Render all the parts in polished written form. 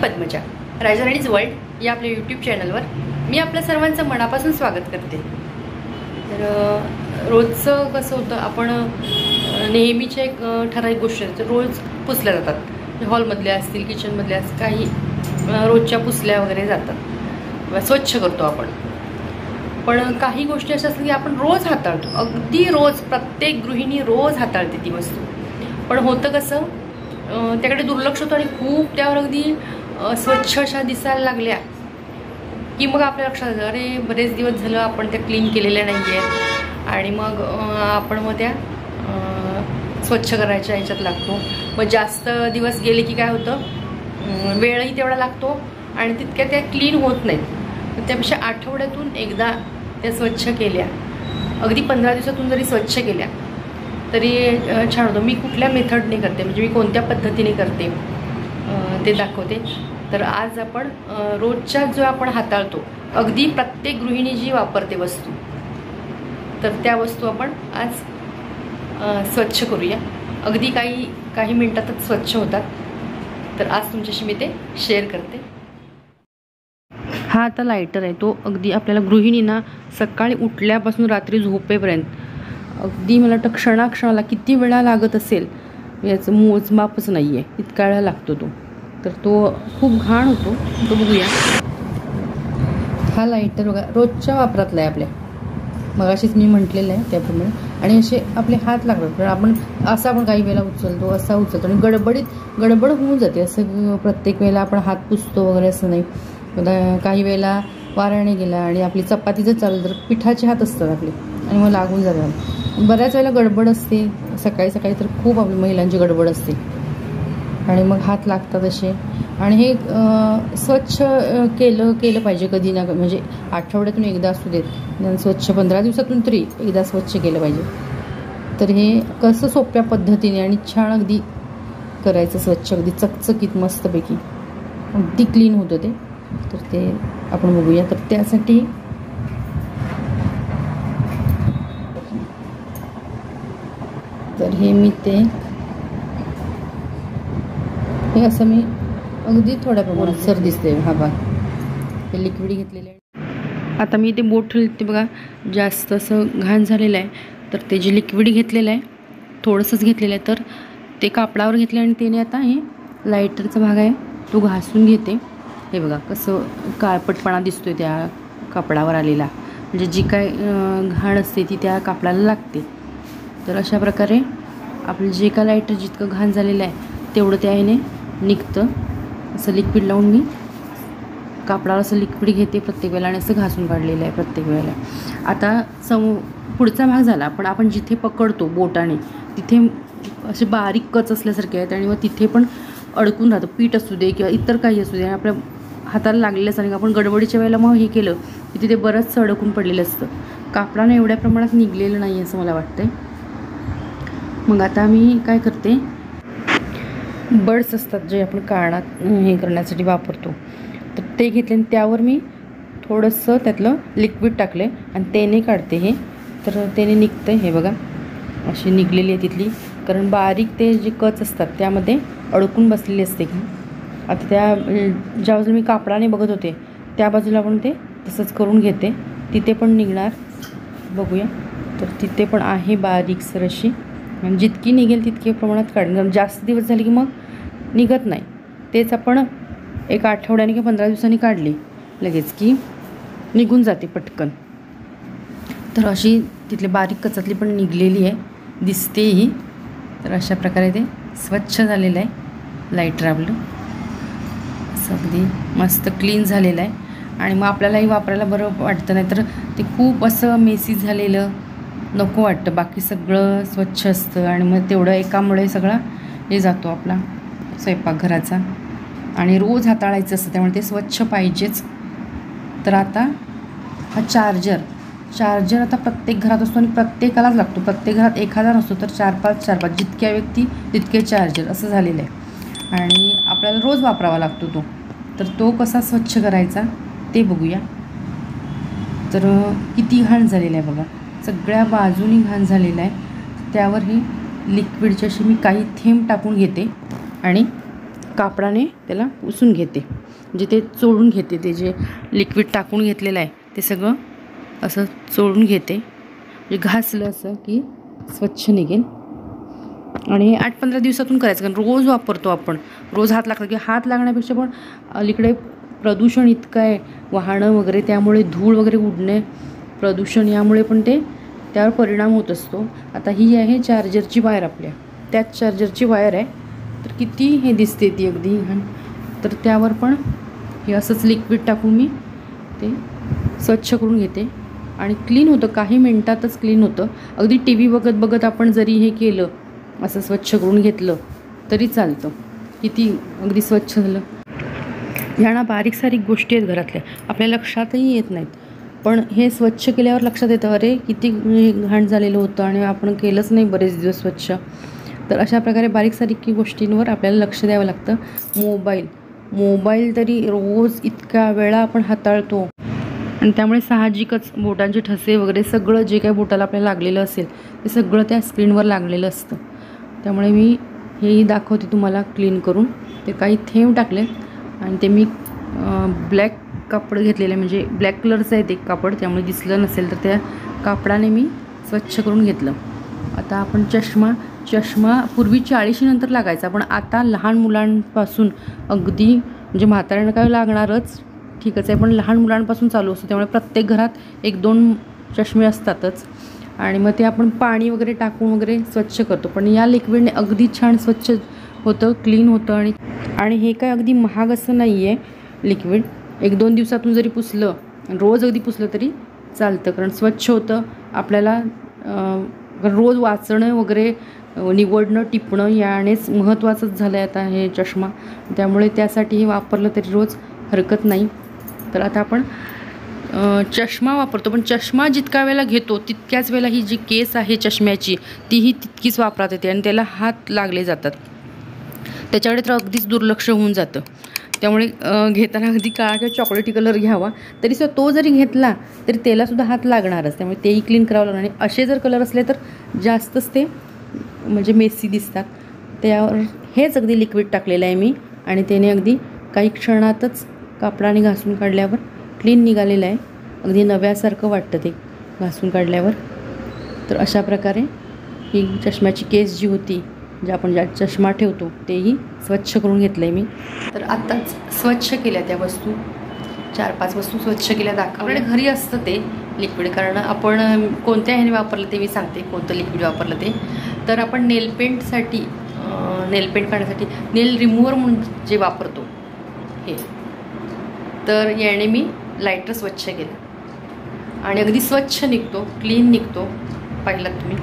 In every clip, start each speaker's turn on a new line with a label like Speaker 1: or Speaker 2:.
Speaker 1: Padmaja, राजाराणीज world या आपल्या YouTube चॅनलवर मी आपल्या सर्वांचं मनापासून स्वागत करते। तर रोजचं कसं होतं, आपण नेहमीच्या एक ठराविक गोष्टी रोज पुसल्या जातात, हॉलमधल्या असतील, किचनमधल्या असतील, काही रोजच्या पुसल्या वगैरे जातात, स्वच्छ करतो आपण। पण काही गोष्टी अशा असतात की आपण रोज हाताळतो, अगदी रोज, प्रत्येक गृहिणी रोज हाताळते ती वस्तू। पण होतं कसं, त्याकडे दुर्लक्ष होतं आणि खूप त्यावर अगदी स्वच्छ अशा दिसायला लागल्या की मग आपल्या लक्षात येतं, अरे बरेच दिवस झालं आपण त्या क्लीन केलेल्या नाही आहेत, आणि मग आपण मग त्या स्वच्छ करायच्या ह्याच्यात लागतो। मग जास्त दिवस गेले की काय होतं, वेळही तेवढा लागतो आणि तितक्या त्या क्लीन होत नाहीत। तर त्यापेक्षा आठवड्यातून एकदा त्या स्वच्छ केल्या, अगदी 15 दिवसातून जरी स्वच्छ केल्या तरी छान होतं। मी कुठल्या मेथडने करते, म्हणजे मी कोणत्या पद्धतीने करते ते दाखवते। तर आज आपण रोजच्या जो आपण हाताळतो, अगदी प्रत्येक गृहिणी जी वापरते वस्तू, तर त्या वस्तू आपण आज स्वच्छ करूया। अगदी काही मिनिटातच स्वच्छ होतात। तर आज तुमच्याशी मी ते शेअर करते। हा आता लायटर आहे, तो अगदी आपल्याला गृहिणींना सकाळी उठल्यापासून रात्री झोपेपर्यंत अगदी मला वाटतं क्षणाक्षणाला किती वेळा लागत असेल याचं मोजमापच नाही आहे, इतका वेळा लागतो तो। तर तो खूप घाण होतो, तो बघूया। हा लायटर बघा रोजच्या वापरातला आहे आपल्या, मगाशीच मी म्हटलेलं आहे त्याप्रमाणे। आणि असे आपले हात लागतात, कारण आपण काही वेळेला उचलतो, असा उचलतो आणि गडबड होऊन जाते। असं प्रत्येक वेळेला आपण हात पुसतो वगैरे असं नाही। काही वेळेला वाऱ्याने गेला आणि आपली चपाती जर चालू तर पिठाचे हात असतात आपले आणि मग लागून जातात। बऱ्याच वेळेला गडबड असते, सकाळी तर खूप आपली महिलांची गडबड असते आणि मग हात लागतात असे। आणि हे स्वच्छ केलं पाहिजे कधी ना, म्हणजे आठवड्यातून एकदा असू देत, स्वच्छ 15 दिवसातून तरी एकदा स्वच्छ केलं पाहिजे। तर हे कसं सोप्या पद्धतीने आणि छान अगदी करायचं स्वच्छ, अगदी चकचकीत मस्तपैकी अगदी क्लीन होतं ते। तर ते आपण बघूया। तर त्यासाठी तर हे असं मी अगदी थोड्या प्रमाणात सर दिसते, हा भाग हे लिक्विड घेतलेलं आहे। आता मी ते बोट ठेवते बघा, जास्त असं घाण झालेलं आहे, तर ते जे लिक्विड घेतलेलं आहे थोडंसंच घेतलेलं आहे, तर ते कापडावर घेतलं आणि त्याने आता हे लायटरचा भाग आहे तो घासून घेते। हे बघा कसं काळपटपणा दिसतोय त्या कापडावर आलेला, म्हणजे जी काय घाण असते ती त्या कापडाला लागते। तर अशा प्रकारे आपलं जे का लायटर जितकं घाण झालेलं आहे तेवढं त्या ह्याने निघतं। असं लिक्विड लावून मी कापडावर असं लिक्विड घेते प्रत्येक वेळेला आणि असं घासून काढलेलं आहे प्रत्येक वेळेला। आता पुढचा भाग झाला, पण आपण जिथे पकडतो बोटाने तिथे असे बारीक कच असल्यासारखे आहेत आणि मग तिथे पण अडकून राहतं, पीठ असू दे किंवा इतर काही असू दे, आपल्या हाताला लागलेलंच आणि आपण गडबडीच्या वेळेला मग हे केलं की तिथे बरंचसं अडकून पडलेलं असतं। कापडाने एवढ्या प्रमाणात निघलेलं नाही असं मला वाटतंय। मग आता मी काय करते, बड्स असतात जे आपण कानात हे करण्यासाठी वापरतो, तर ते घेतले आणि त्यावर मी थोडंसं त्यातलं लिक्विड टाकले आणि त्याने काढते हे। तर त्याने निघतं, हे बघा अशी निघलेली आहे तिथली, कारण बारीक ते जे कच असतात त्यामध्ये अडकून बसलेली असते की। आता त्या ज्या बाजूला मी कापडाने बघत होते त्या बाजूला पण ते तसंच करून घेते, तिथे पण निघणार, बघूया। तर तिथे पण आहे बारीकसर अशी, म्हणजे जितकी निघेल तितके प्रमाणात काढेल, कारण जास्त दिवस झाले की मग निघत नाही। तेच आपण एक आठवड्याने किंवा 15 दिवसांनी काढली लगेच की निघून जाते पटकन। तर अशी तिथली बारीक कचातली पण निघलेली आहे, दिसतेही। तर अशा प्रकारे ते स्वच्छ झालेलं आहे लायटर आपलं, असं अगदी मस्त क्लीन झालेलं आहे। आणि मग आपल्यालाही वापरायला बरं वाटतं, नाही तर ते खूप असं मेसी झालेलं नको वाटतं। बाकी सगळं स्वच्छ असतं आणि मग तेवढं एकामुळे सगळा हे जातो आपला स्वयंपाकघराचा, आणि रोज हाताळायचं असतं, त्यामुळे ते स्वच्छ पाहिजेच। तर आता हा चार्जर आता प्रत्येक घरात असतो आणि प्रत्येकालाच लागतो, प्रत्येक घरात एखादा नसतो, तर 4-5 जितक्या व्यक्ती तितके चार्जर असं झालेलं आहे आणि आपल्याला रोज वापरावा लागतो तो। तर तो कसा स्वच्छ करायचा ते बघूया। तर किती घाण झालेलं आहे बघा, सगळ्या बाजूनी घाण झालेलं आहे। त्यावर हे लिक्विडचे असे मी काही थेंब टाकून घेते आणि कापडाने त्याला पुसून घेते, म्हणजे ते चोळून घेते. ते जे लिक्विड टाकून घेतलेलं आहे ते सगळं असं चोळून घेते, म्हणजे घासलं असं की स्वच्छ निघेल. आणि 8-15 दिवसातून करायचं, कारण रोज वापरतो आपण, रोज हात लागला की हात लागण्यापेक्षा पण अलीकडे प्रदूषण इतकं आहे, वाहनं वगैरे, त्यामुळे धूळ वगैरे उडणे, प्रदूषण, यामुळे पण ते त्यावर परिणाम होत असतो. आता ही आहे चार्जरची वायर, आपल्या त्याच चार्जरची वायर आहे. तर किती हे दिसते ती अगदी घाण. तर त्यावर पण हे असंच लिक्विड टाकून मी ते स्वच्छ करून घेते आणि क्लीन होतं, काही मिनटातच क्लीन होतं. अगदी टी व्ही बघत बघत आपण जरी हे केलं, असं स्वच्छ करून घेतलं तरी चालतं. किती अगदी स्वच्छ झालं. ह्या ना बारीक सारीक गोष्टी आहेत घरातल्या, आपल्या लक्षातही येत नाहीत, पण हे स्वच्छ केल्यावर लक्षात येतं, अरे किती घाण झालेलं होतं आणि आपण केलंच नाही बरेच दिवस स्वच्छ. तर अशा प्रकारे बारीक सारीक गोष्टींवर आपल्याला लक्ष द्यावं लागतं. मोबाईल तरी रोज इतक्या वेळा आपण हाताळतो, आणि त्यामुळे साहजिकच बोटांचे ठसे वगैरे सगळं जे काही बोटाला आपल्याला लागलेलं असेल ते सगळं त्या स्क्रीनवर लागलेलं असतं. त्यामुळे मी हेही दाखवते तुम्हाला क्लीन करून. ते काही थेंब टाकले आणि ते मी ब्लॅक कापड घेतलेलं आहे, म्हणजे ब्लॅक कलरचं आहे ते कापड, त्यामुळे दिसलं नसेल तर त्या कापडाने मी स्वच्छ करून घेतलं. आता आपण चष्मा पूर्वी 40 नंतर लागायचा, पण आता लहान मुलांपासून अगदी, म्हणजे म्हाताऱ्यांना काय लागणारच ठीकच आहे, पण लहान मुलांपासून चालू असतं. त्यामुळे प्रत्येक घरात 1-2 चष्मे असतातच. आणि मग ते आपण पाणी वगैरे टाकून वगैरे स्वच्छ करतो, पण या लिक्विडने अगदी छान स्वच्छ होतं, क्लीन होतं. आणि हे काय अगदी महाग असं नाही आहे लिक्विड. 1-2 दिवसातून जरी पुसलं, रोज अगदी पुसलं तरी चालतं, कारण स्वच्छ होतं. आपल्याला रोज वाचणं वगैरे, निवडणं, टिपणं यानेच महत्त्वाचंच झालं आहे आता हे चष्मा. त्यामुळे त्यासाठी हे वापरलं तरी रोज हरकत नाही. तर आता आपण चष्मा वापरतो, पण चष्मा जितक्या वेळेला घेतो तितक्याच वेळेला ही जी केस आहे चष्म्याची तीही तितकीच वापरात येते, आणि त्याला हात लागले जातात. त्याच्याकडे तर अगदीच दुर्लक्ष होऊन जातं. त्यामुळे घेताना अगदी काळा किंवा चॉकलेटी कलर घ्यावा, तरी सुद्धा तो जरी घेतला तरी त्यालासुद्धा हात लागणारच. त्यामुळे तेही क्लीन करावं लागणार. आणि असे जर कलर असले तर जास्तच ते म्हणजे मेसी दिसतात. त्यावर हेच अगदी लिक्विड टाकलेलं आहे मी, आणि त्याने अगदी काही क्षणातच कापडाने घासून काढल्यावर क्लीन निघालेलं आहे. अगदी नव्यासारखं वाटतं ते घासून काढल्यावर. तर अशा प्रकारे ही चष्म्याची केस जी होती, ज्या चष्मा ठेवतो तेही स्वच्छ करून घेतलं आहे मी. तर आत्ताच स्वच्छ केल्या त्या वस्तू, 4-5 वस्तू स्वच्छ केल्या दाखवल्या. घरी असतं ते लिक्विड, कारण आपण कोणत्या ह्याने वापरलं ते मी सांगते, कोणतं लिक्विड वापरलं ते. तर आपण नेलपेंट काढण्यासाठी नेल रिमूव्हर म्हणून जे वापरतो हे, तर याने मी लायटर स्वच्छ केलं आणि अगदी स्वच्छ निघतो, क्लीन निघतो. पाहिलात तुम्ही.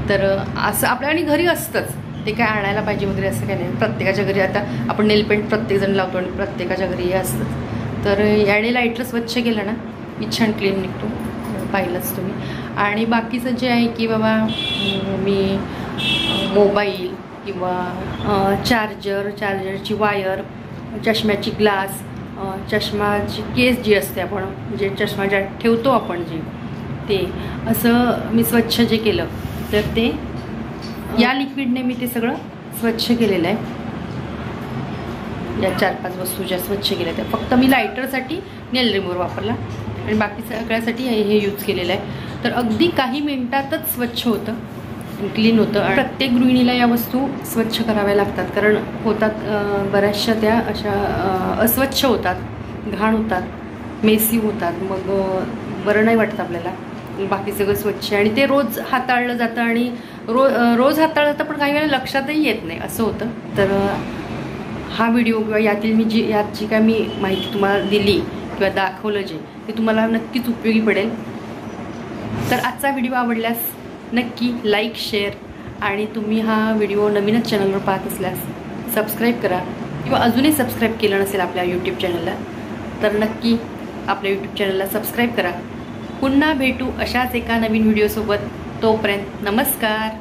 Speaker 1: तर असं आपल्या आणि घरी असतंच ते, काय आणायला पाहिजे वगैरे असं काय नाही. प्रत्येकाच्या घरी आता आपण नेलपेंट प्रत्येकजण लावतो आणि प्रत्येकाच्या घरी हे असतंच. तर याने लायटर स्वच्छ केलं ना की छान क्लीन निघतो, पाहिलंच तुम्ही. आणि बाकीचं जे आहे की बाबा मी मोबाईल किंवा चार्जरची वायर, चष्म्याची ग्लास, चष्माची केस जी असते, आपण जे चष्मा ज्या ठेवतो आपण जे, ते असं मी स्वच्छ जे केलं, तर ते या लिक्विडने मी ते सगळं स्वच्छ केलेलं आहे. या 4-5 वस्तू ज्या स्वच्छ केल्या त्या फक्त मी लायटरसाठी नेल रिमूव्हर वापरला आणि बाकी सगळ्यासाठी हे यूज केलेलं आहे. तर अगदी काही मिनिटातच स्वच्छ होतं, क्लीन होतं. आणि प्रत्येक गृहिणीला या वस्तू स्वच्छ कराव्या लागतात, कारण होतात बऱ्याचशा त्या अशा अस्वच्छ होतात, घाण होतात, मेसी होतात. मग बरं नाही वाटतं आपल्याला. बाकी सगळं स्वच्छ आणि ते रोज हाताळलं जातं आणि रोज हाताळलं जातं, पण काही वेळेला लक्षातही येत नाही, असं होतं. तर हा व्हिडिओ किंवा यात जी काय मी माहिती तुम्हाला दिली किंवा दाखवलं जे, ते तुम्हाला नक्कीच उपयोगी पडेल. तर आजचा व्हिडिओ आवडल्यास नक्की लाईक, शेअर, आणि तुम्ही हा व्हिडिओ नवीनच चॅनलवर पाहत असल्यास सबस्क्राईब करा, किंवा अजूनही सबस्क्राईब केलं नसेल आपल्या यूट्यूब चॅनलला तर नक्की आपल्या यूट्यूब चॅनलला सबस्क्राईब करा. पुन्हा भेटू अशाच एका नवीन व्हिडिओसोबत. तोपर्यंत नमस्कार.